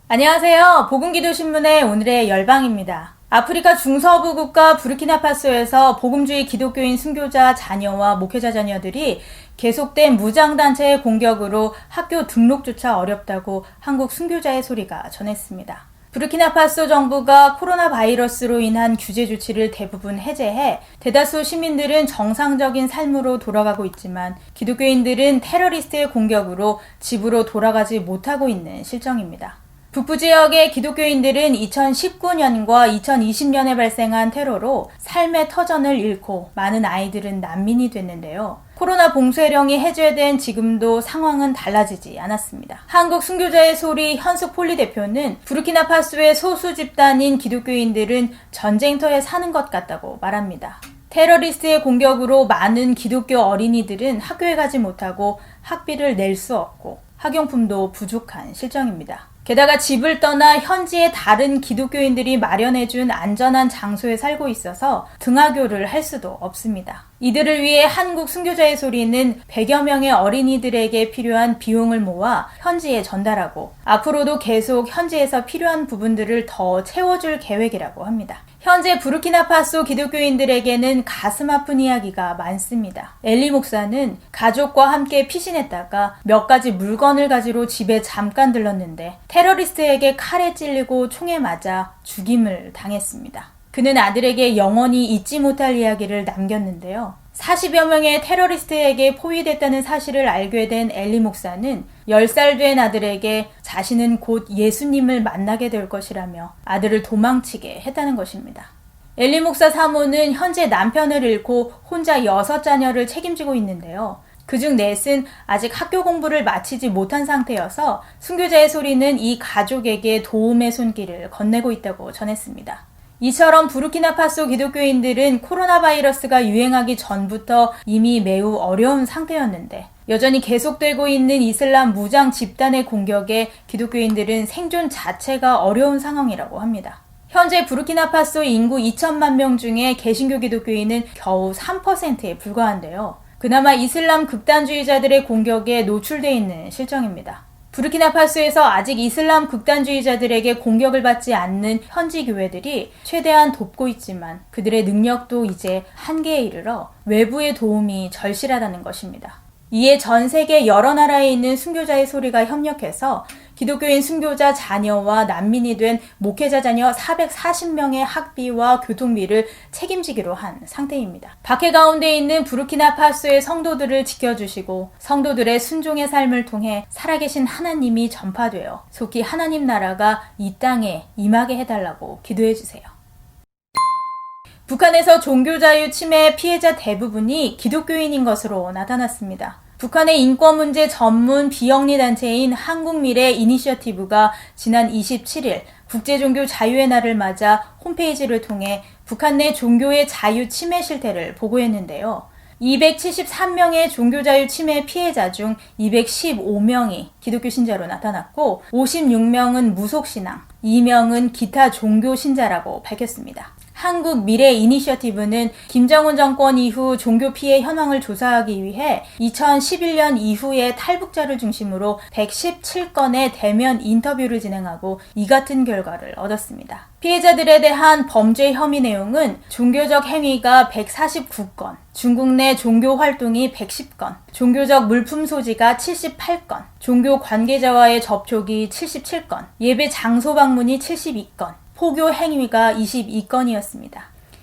안녕하세요. 복음기도신문의 오늘의 열방입니다. 아프리카 중서부 국가 부르키나파소에서 복음주의 기독교인 순교자 자녀와 목회자 자녀들이 계속된 무장단체의 공격으로 학교 등록조차 어렵다고 한국 순교자의 소리가 전했습니다. 부르키나파소 정부가 코로나 바이러스로 인한 규제 조치를 대부분 해제해 대다수 시민들은 정상적인 삶으로 돌아가고 있지만 기독교인들은 테러리스트의 공격으로 집으로 돌아가지 못하고 있는 실정입니다. 북부 지역의 기독교인들은 2019년과 2020년에 발생한 테러로 삶의 터전을 잃고 많은 아이들은 난민이 됐는데요. 코로나 봉쇄령이 해제된 지금도 상황은 달라지지 않았습니다. 한국 순교자의 소리 현숙 폴리 대표는 부르키나파소의 소수 집단인 기독교인들은 전쟁터에 사는 것 같다고 말합니다. 테러리스트의 공격으로 많은 기독교 어린이들은 학교에 가지 못하고 학비를 낼 수 없고 학용품도 부족한 실정입니다. 게다가 집을 떠나 현지의 다른 기독교인들이 마련해준 안전한 장소에 살고 있어서 등하교를 할 수도 없습니다. 이들을 위해 한국 순교자의 소리는 100여 명의 어린이들에게 필요한 비용을 모아 현지에 전달하고 앞으로도 계속 현지에서 필요한 부분들을 더 채워줄 계획이라고 합니다. 현재 부르키나파소 기독교인들에게는 가슴 아픈 이야기가 많습니다. 엘리 목사는 가족과 함께 피신했다가 몇 가지 물건을 가지러 집에 잠깐 들렀는데 테러리스트에게 칼에 찔리고 총에 맞아 죽임을 당했습니다. 그는 아들에게 영원히 잊지 못할 이야기를 남겼는데요. 40여 명의 테러리스트에게 포위됐다는 사실을 알게 된 엘리 목사는 10살 된 아들에게 자신은 곧 예수님을 만나게 될 것이라며 아들을 도망치게 했다는 것입니다. 엘리 목사 사모는 현재 남편을 잃고 혼자 6자녀를 책임지고 있는데요. 그중 넷은 아직 학교 공부를 마치지 못한 상태여서 순교자의 소리는 이 가족에게 도움의 손길을 건네고 있다고 전했습니다. 이처럼 부르키나파소 기독교인들은 코로나 바이러스가 유행하기 전부터 이미 매우 어려운 상태였는데 여전히 계속되고 있는 이슬람 무장 집단의 공격에 기독교인들은 생존 자체가 어려운 상황이라고 합니다. 현재 부르키나파소 인구 2천만 명 중에 개신교 기독교인은 겨우 3%에 불과한데요. 그나마 이슬람 극단주의자들의 공격에 노출되어 있는 실정입니다. 부르키나파소에서 아직 이슬람 극단주의자들에게 공격을 받지 않는 현지 교회들이 최대한 돕고 있지만 그들의 능력도 이제 한계에 이르러 외부의 도움이 절실하다는 것입니다. 이에 전 세계 여러 나라에 있는 순교자의 소리가 협력해서 기독교인 순교자 자녀와 난민이 된 목회자 자녀 440명의 학비와 교통비를 책임지기로 한 상태입니다. 박해 가운데 있는 부르키나파소의 성도들을 지켜주시고 성도들의 순종의 삶을 통해 살아계신 하나님이 전파되어 속히 하나님 나라가 이 땅에 임하게 해달라고 기도해주세요. 북한에서 종교자유 침해 피해자 대부분이 기독교인인 것으로 나타났습니다. 북한의 인권 문제 전문 비영리 단체인 한국미래 이니셔티브가 지난 27일 국제종교 자유의 날을 맞아 홈페이지를 통해 북한 내 종교의 자유 침해 실태를 보고했는데요. 273명의 종교자유 침해 피해자 중 215명이 기독교 신자로 나타났고 56명은 무속신앙, 2명은 기타 종교 신자라고 밝혔습니다. 한국 미래 이니셔티브는 김정은 정권 이후 종교 피해 현황을 조사하기 위해 2011년 이후에 탈북자를 중심으로 117건의 대면 인터뷰를 진행하고 이 같은 결과를 얻었습니다. 피해자들에 대한 범죄 혐의 내용은 종교적 행위가 149건, 중국 내 종교 활동이 110건, 종교적 물품 소지가 78건, 종교 관계자와의 접촉이 77건, 예배 장소 방문이 72건, 포교 행위가 22건이었습니다.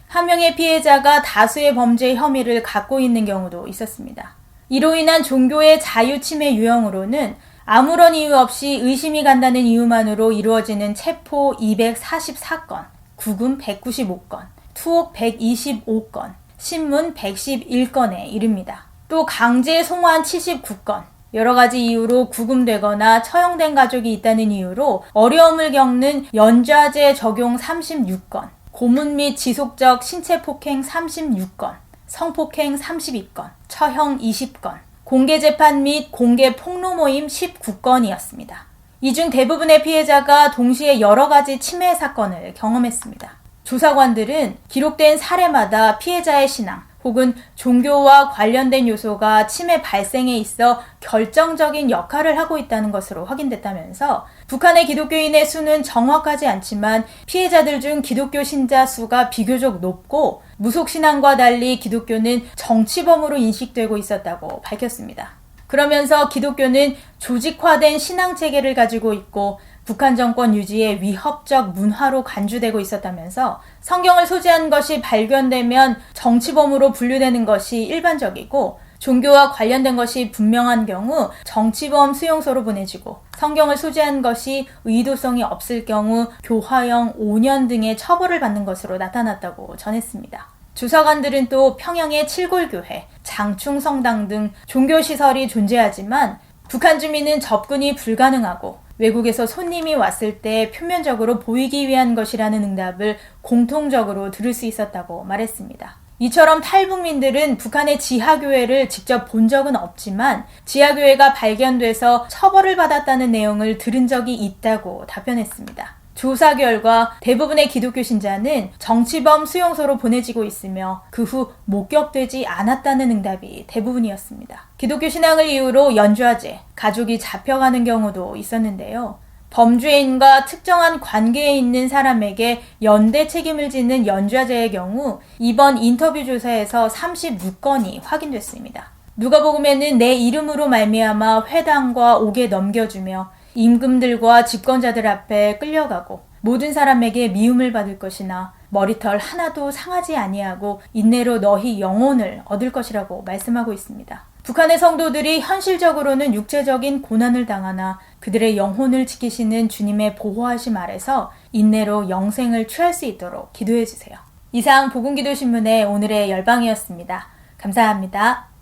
한 명의 피해자가 다수의 범죄 혐의를 갖고 있는 경우도 있었습니다. 이로 인한 종교의 자유 침해 유형으로는 아무런 이유 없이 의심이 간다는 이유만으로 이루어지는 체포 244건, 구금 195건, 투옥 125건, 신문 111건에 이릅니다. 또 강제 송환 79건, 여러 가지 이유로 구금되거나 처형된 가족이 있다는 이유로 어려움을 겪는 연좌제 적용 36건, 고문 및 지속적 신체 폭행 36건, 성폭행 32건, 처형 20건, 공개 재판 및 공개 폭로 모임 19건이었습니다. 이 중 대부분의 피해자가 동시에 여러 가지 침해 사건을 경험했습니다. 조사관들은 기록된 사례마다 피해자의 신앙 혹은 종교와 관련된 요소가 침해 발생에 있어 결정적인 역할을 하고 있다는 것으로 확인됐다면서 북한의 기독교인의 수는 정확하지 않지만 피해자들 중 기독교 신자 수가 비교적 높고 무속신앙과 달리 기독교는 정치범으로 인식되고 있었다고 밝혔습니다. 그러면서 기독교는 조직화된 신앙체계를 가지고 있고 북한 정권 유지에 위협적 문화로 간주되고 있었다면서 성경을 소지한 것이 발견되면 정치범으로 분류되는 것이 일반적이고 종교와 관련된 것이 분명한 경우 정치범 수용소로 보내지고 성경을 소지한 것이 의도성이 없을 경우 교화형 5년 등의 처벌을 받는 것으로 나타났다고 전했습니다. 주석관들은 또 평양의 칠골교회, 장충성당 등 종교시설이 존재하지만 북한 주민은 접근이 불가능하고 외국에서 손님이 왔을 때 표면적으로 보이기 위한 것이라는 응답을 공통적으로 들을 수 있었다고 말했습니다. 이처럼 탈북민들은 북한의 지하교회를 직접 본 적은 없지만 지하교회가 발견돼서 처벌을 받았다는 내용을 들은 적이 있다고 답변했습니다. 조사 결과 대부분의 기독교 신자는 정치범 수용소로 보내지고 있으며 그 후 목격되지 않았다는 응답이 대부분이었습니다. 기독교 신앙을 이유로 연좌제, 가족이 잡혀가는 경우도 있었는데요. 범죄인과 특정한 관계에 있는 사람에게 연대 책임을 짓는 연좌제의 경우 이번 인터뷰 조사에서 36건이 확인됐습니다. 누가복음에는 내 이름으로 말미암아 회당과 옥에 넘겨주며 임금들과 집권자들 앞에 끌려가고 모든 사람에게 미움을 받을 것이나 머리털 하나도 상하지 아니하고 인내로 너희 영혼을 얻을 것이라고 말씀하고 있습니다. 북한의 성도들이 현실적으로는 육체적인 고난을 당하나 그들의 영혼을 지키시는 주님의 보호하심 아래서 인내로 영생을 취할 수 있도록 기도해 주세요. 이상 복음기도신문의 오늘의 열방이었습니다. 감사합니다.